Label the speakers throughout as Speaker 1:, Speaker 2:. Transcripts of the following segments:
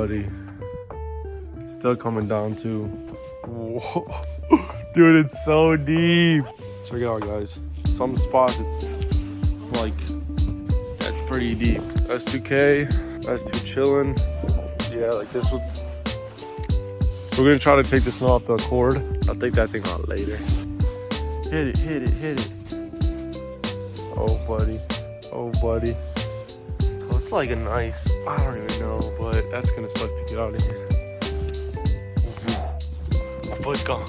Speaker 1: buddy. It's still coming down too. Whoa. Dude, it's so deep. Check it out, guys. Some spots it's like, that's pretty deep. S2K, S2 chilling. Yeah, like this would. We're gonna try to take the snow off the cord. I'll take that thing out later. Hit it, hit it, hit it. Oh, buddy. Oh, buddy. So it's like a nice, I don't even know, but that's gonna suck to get out of here. My foot's gone.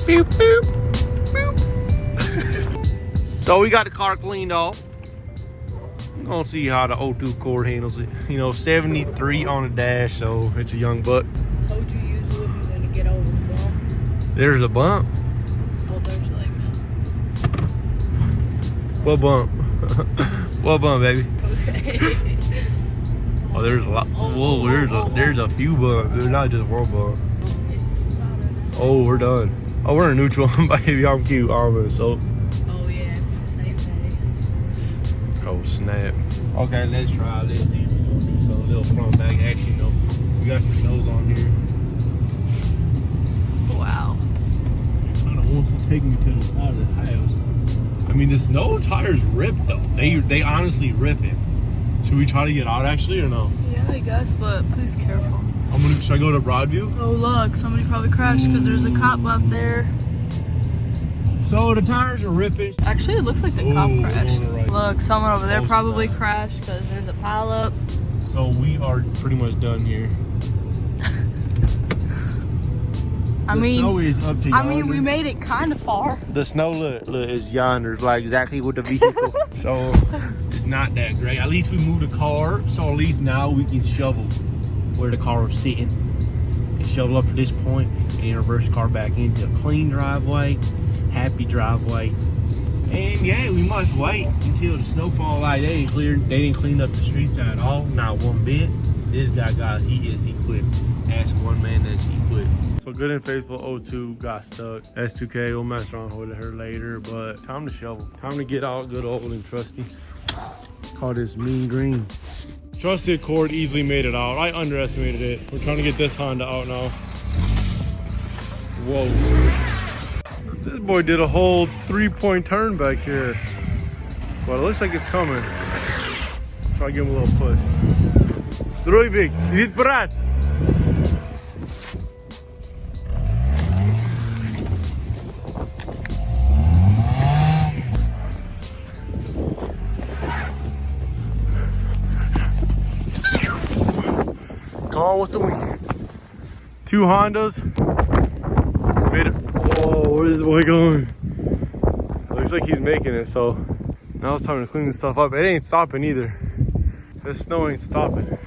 Speaker 1: Boop, boop, boop. So we got the car cleaned off. Gonna see how the O2 cord handles it. You know, 73 on the dash, so it's a young buck.
Speaker 2: Told you usually if you're gonna get over the bump.
Speaker 1: There's a bump.
Speaker 2: Well, there's like
Speaker 1: What bump? What bump, baby?
Speaker 2: okay.
Speaker 1: Oh, there's a lot. Whoa, there's a few bumps. There's not just one bump. Oh, we're done. Oh, we're in neutral, baby. I'm cute. I'm so.
Speaker 2: Oh yeah, same day.
Speaker 1: Oh snap. Okay, let's try this. So a little front back action though. We got some nose on here.
Speaker 2: Wow.
Speaker 1: It kind of wants to take me to the side of the house. I mean, the snow tires rip though. They honestly rip it. Should we try to get out actually or no?
Speaker 2: Yeah, I guess, but please careful.
Speaker 1: Should I go to Broadview?
Speaker 2: Oh look, somebody probably crashed because there's a cop up there.
Speaker 1: So the tires are ripping.
Speaker 2: Actually, it looks like the cop crashed.
Speaker 1: Right.
Speaker 2: Look, someone over there probably
Speaker 1: snap.
Speaker 2: crashed because there's a pile up.
Speaker 1: So we are pretty much done here.
Speaker 2: I mean,
Speaker 1: snow is up to yonder.
Speaker 2: we made it kind of far.
Speaker 1: The snow look is yonder, like exactly with the vehicle. So it's not that great. At least we moved the car, so at least now we can shovel where the car was sitting and shovel up to this point and reverse the car back into a clean driveway, happy driveway. And yeah, we must wait until the snowfall. Like they didn't clean up the streets at all, not one bit. This guy he is equipped. Ask one man that's equipped. So good and faithful O2 got stuck. S2K, we'll mess around with her later, but time to shovel. Time to get out good old and trusty. Call this mean green. Trusted cord easily made it out. I underestimated it. We're trying to get this Honda out now. Whoa. This boy did a whole 3-point turn back here. But it looks like it's coming. Try to give him a little push. Zdrojvik, idź brat! Gone with the wind. 2 Hondas. Made it. Oh, where's the boy going? Looks like he's making it, so now it's time to clean this stuff up. It ain't stopping either. This snow ain't stopping.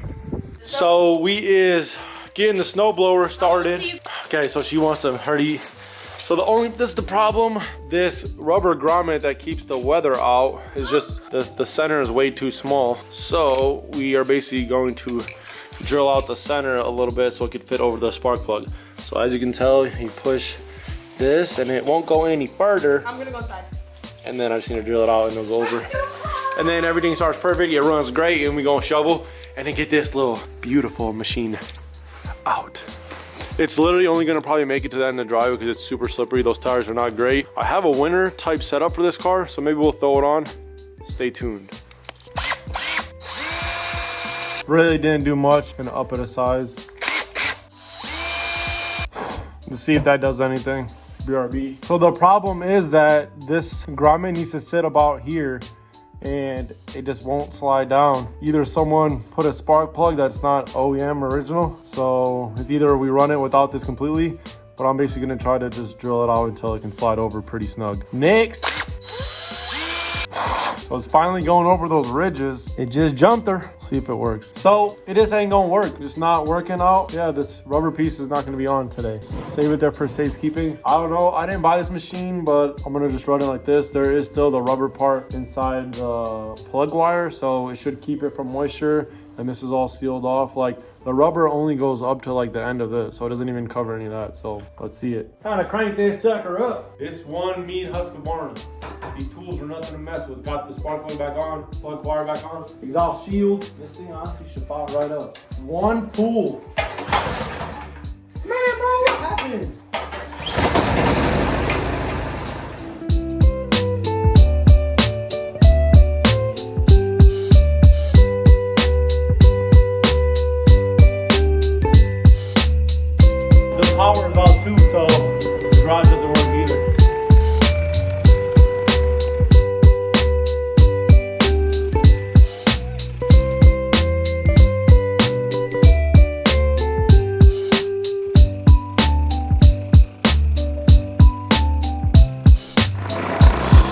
Speaker 1: So we is getting the snowblower started. Okay, so she wants to hurry. So this is the problem. This rubber grommet that keeps the weather out is just, the center is way too small. So we are basically going to drill out the center a little bit so it could fit over the spark plug. So as you can tell, you push this and it won't go any further.
Speaker 2: I'm gonna go inside.
Speaker 1: And then I just need to drill it out and it'll go over. And then everything starts perfect, it runs great, and we gonna shovel and then get this little beautiful machine out. It's literally only gonna probably make it to the end of the driveway because it's super slippery. Those tires are not great. I have a winter type setup for this car, so maybe we'll throw it on. Stay tuned. Really didn't do much. Gonna up it a size. To see if that does anything. BRB. So the problem is that this grommet needs to sit about here and it just won't slide down. Either someone put a spark plug that's not OEM original, so it's either we run it without this completely, but I'm basically gonna try to just drill it out until it can slide over pretty snug. Next. So it's finally going over those ridges. It just jumped her. See if it works. So it just ain't gonna work. It's not working out. Yeah, this rubber piece is not gonna be on today. Save it there for safekeeping. I don't know. I didn't buy this machine, but I'm gonna just run it like this. There is still the rubber part inside the plug wire, so it should keep it from moisture. And this is all sealed off. Like The rubber only goes up to like the end of this, so it doesn't even cover any of that. So let's see it. Kind of crank this sucker up. This one mean Husqvarna. These tools are nothing to mess with. Got the spark plug back on, plug wire back on, exhaust shield. This thing honestly should pop right up. One pull. Man, bro, what happened? Power is out too, so the garage doesn't work either.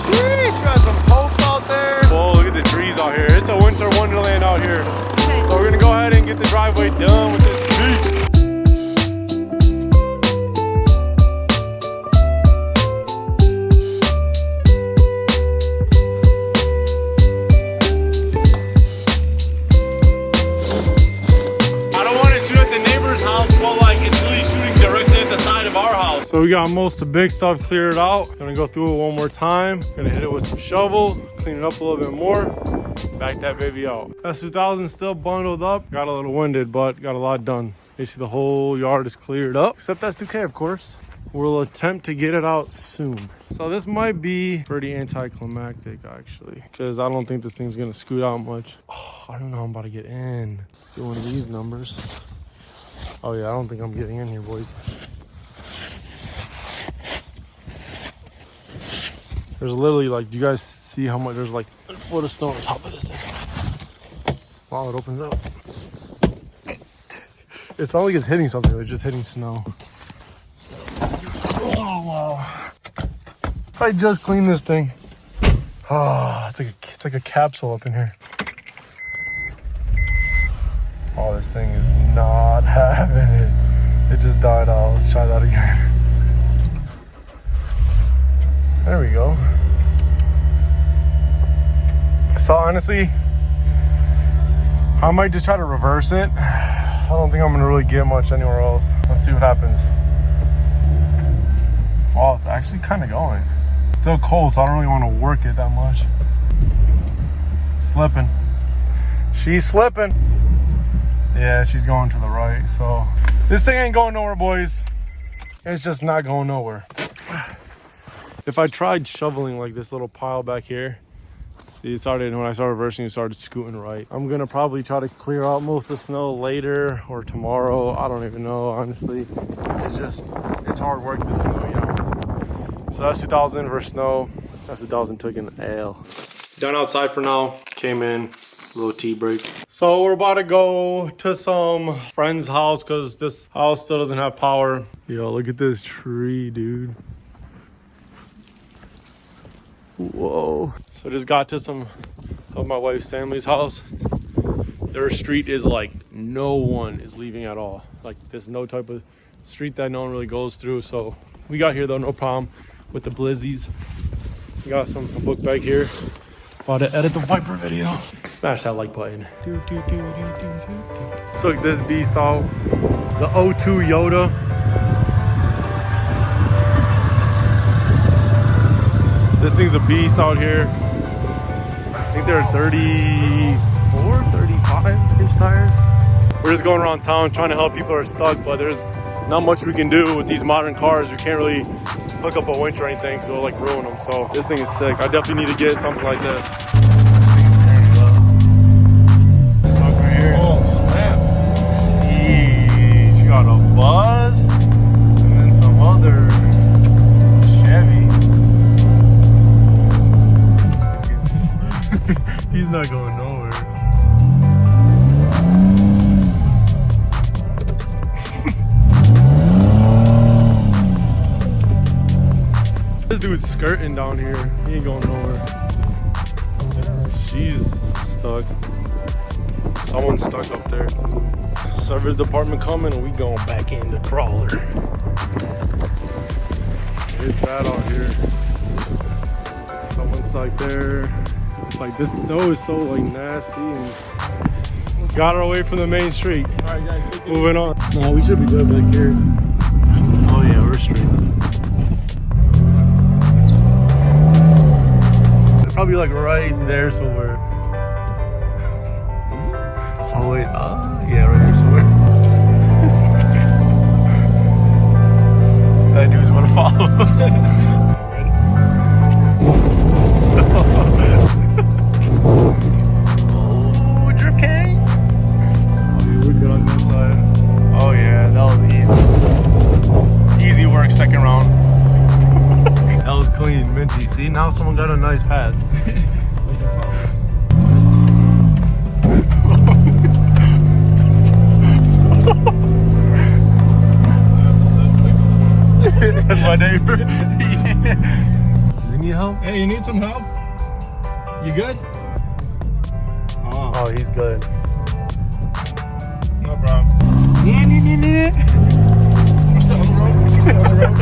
Speaker 3: Sheesh, got some popes out there.
Speaker 1: Whoa, look at the trees out here. It's a winter wonderland out here.
Speaker 2: Okay.
Speaker 1: So we're gonna go ahead and get the driveway done with this Jeep. So we got most of the big stuff cleared out. Gonna go through it one more time. Gonna hit it with some shovel, clean it up a little bit more, back that baby out. S2000 still bundled up. Got a little winded, but got a lot done. Basically the whole yard is cleared up, except S2K, of course. We'll attempt to get it out soon. So this might be pretty anticlimactic actually, because I don't think this thing's gonna scoot out much. Oh, I don't know how I'm about to get in. Let's do one of these numbers. Oh yeah, I don't think I'm getting in here, boys. There's literally like, do you guys see how much, there's like a foot of snow on top of this thing. Wow, it opens up. It's not like it's hitting something, it's just hitting snow. Oh, wow. I just cleaned this thing. Oh, it's like a capsule up in here. Oh, this thing is not having it. It just died out. Let's try that again. There we go. So honestly, I might just try to reverse it. I don't think I'm gonna really get much anywhere else. Let's see what happens. Wow, it's actually kind of going. It's still cold, so I don't really want to work it that much. Slipping. She's slipping. Yeah, she's going to the right. So this thing ain't going nowhere, boys. It's just not going nowhere. If I tried shoveling like this little pile back here, see, it started, when I started reversing, it started scooting right. I'm gonna probably try to clear out most of the snow later or tomorrow. I don't even know, honestly. It's hard work, this snow, you know. So that's 2000 versus snow. That's 2000 took an L. Done outside for now. Came in, little tea break. So we're about to go to some friend's house because this house still doesn't have power. Yo, look at this tree, dude. Whoa. So just got to some of my wife's family's house. Their street is like, no one is leaving at all. Like there's no type of street that no one really goes through. So we got here though, no problem with the blizzies. We got a book bag here. About to edit the Viper video. Smash that like button. So look this beast out. The O2 Yoda. This thing's a beast out here. I think they're 34, 35 inch tires. We're just going around town trying to help people who are stuck, but there's not much we can do with these modern cars. We can't really hook up a winch or anything, so it'll like ruin them. So this thing is sick. I definitely need to get something like this. Stuck right here. Oh snap. Jeez, you got a Buzz and then some other Chevy. He's not going nowhere. This dude's skirting down here. He ain't going nowhere. She's stuck. Someone's stuck up there too. Service department coming and we going back in the crawler. It's bad out here. Someone's stuck there. Like this snow is so like nasty and
Speaker 4: Got her away from the main street. All right, guys, moving on. No, we should be good back here.
Speaker 1: Oh yeah, we're straight.
Speaker 4: Probably like right there somewhere.
Speaker 1: Oh wait, yeah, right here somewhere. That dude's wanna follow us. Oh, drip king.
Speaker 4: We're good on that side.
Speaker 1: Oh yeah, that was easy. Easy work, second round.
Speaker 4: That was clean, minty. See, now someone got a nice path.
Speaker 1: That's my neighbor.
Speaker 4: Does he need help?
Speaker 5: Hey, you need some help? You good?
Speaker 4: Oh, he's good.
Speaker 5: No problem. We're still on the road. We're still on the road.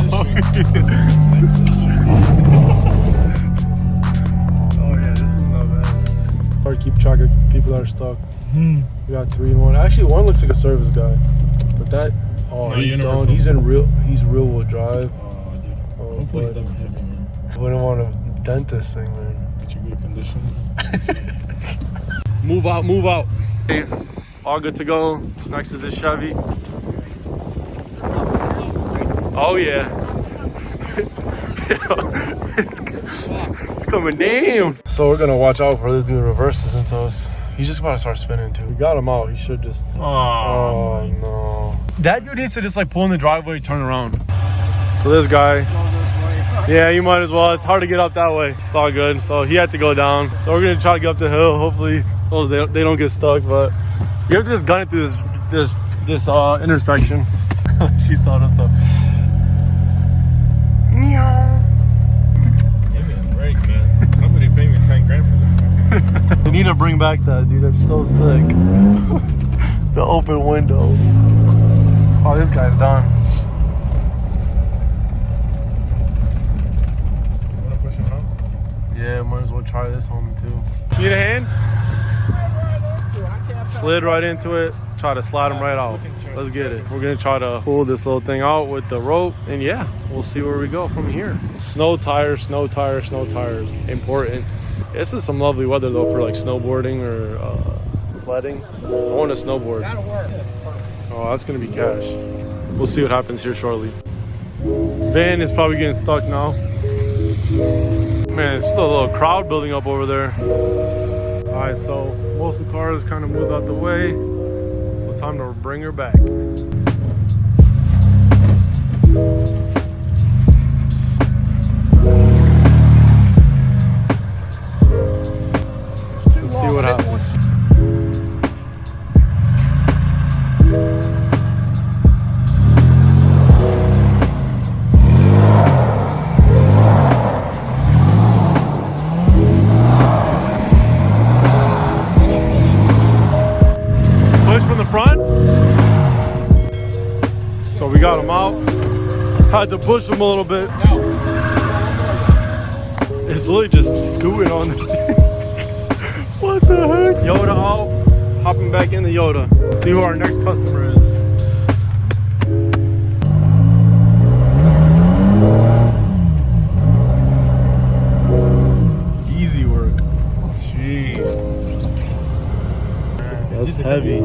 Speaker 4: Oh yeah, this is not bad. Hard to keep track of people that are stuck. We got 3 and 1. Actually, one looks like a service guy, but that
Speaker 5: No,
Speaker 4: he's
Speaker 5: universal.
Speaker 4: done. He's real wheel drive.
Speaker 5: Oh, dude.
Speaker 4: Oh,
Speaker 5: Hopefully it
Speaker 4: but
Speaker 5: doesn't hit me, man.
Speaker 4: I wouldn't want to dent this thing, man.
Speaker 5: Get you good condition.
Speaker 4: Move out, move out. Okay, all good to go. Next is the Chevy. Oh yeah. It's coming down. So we're gonna watch out for this dude reverses into us. He's just about to start spinning too. We got him out. He should just. Oh no. That dude needs to just like pull in the driveway, turn around. So this guy. Yeah, you might as well. It's hard to get up that way. It's all good. So he had to go down. So we're gonna try to get up the hill. Hopefully, they don't get stuck. But you have to just gun it through this intersection. She's telling us to.
Speaker 5: Give me a break, man. Somebody pay me 10 grand for this guy.
Speaker 4: They need to bring back that, dude. That's so sick. The open window. Oh, this guy's done.
Speaker 5: You wanna push him out?
Speaker 4: Yeah, might as well try this home too. Need a hand? Slid right into it. Try to slide him right out. Let's get it. We're gonna try to pull this little thing out with the rope, and yeah, we'll see where we go from here. Snow tires, snow tires, snow tires. Important. This is some lovely weather though for like snowboarding or sledding. I want to snowboard. Oh, that's gonna be cash. We'll see what happens here shortly. Van is probably getting stuck now. Man, it's still a little crowd building up over there. All right, so most of the cars kind of moved out the way. So time to bring her back. Let's see what happens. Push from the front. So we got him out. Had to push him a little bit. It's literally just scooting on the What the heck? Yoda out. Hopping back in the Yoda. See who our next customer is. Easy work. Jeez. That's heavy.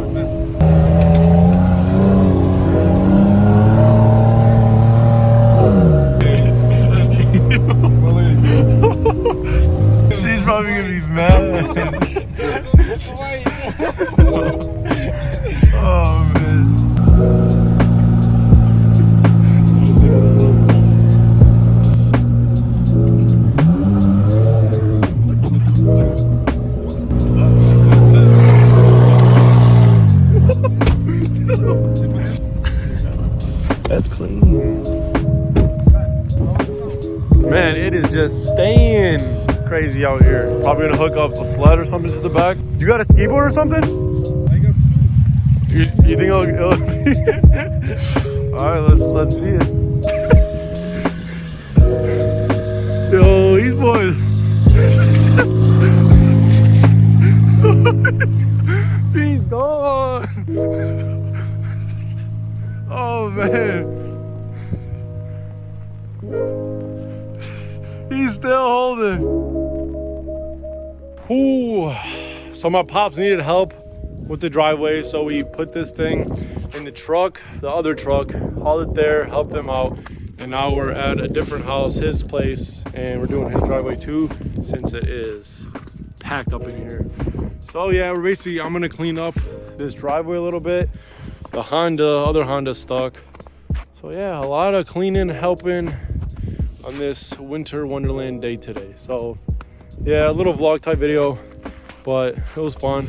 Speaker 4: She's probably gonna be mad. Oh man. That's clean. Man, it is just staying crazy out here. Probably gonna hook up a sled or something to the back. You got a ski board or something?
Speaker 5: I got shoes.
Speaker 4: You think it'll All right, let's see it. Yo, these boys. man. He's still holding. Ooh. So my pops needed help with the driveway, so we put this thing in the truck, the other truck, hauled it there, helped them out, and now we're at a different house, his place, and we're doing his driveway too, since it is packed up in here. So yeah, we're basically, I'm gonna clean up this driveway a little bit. The other Honda's stuck. So yeah, a lot of cleaning, helping on this winter wonderland day today. So yeah, a little vlog type video, but it was fun.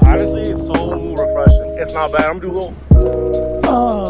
Speaker 1: Honestly, it's so refreshing. It's not bad. I'm gonna do a little.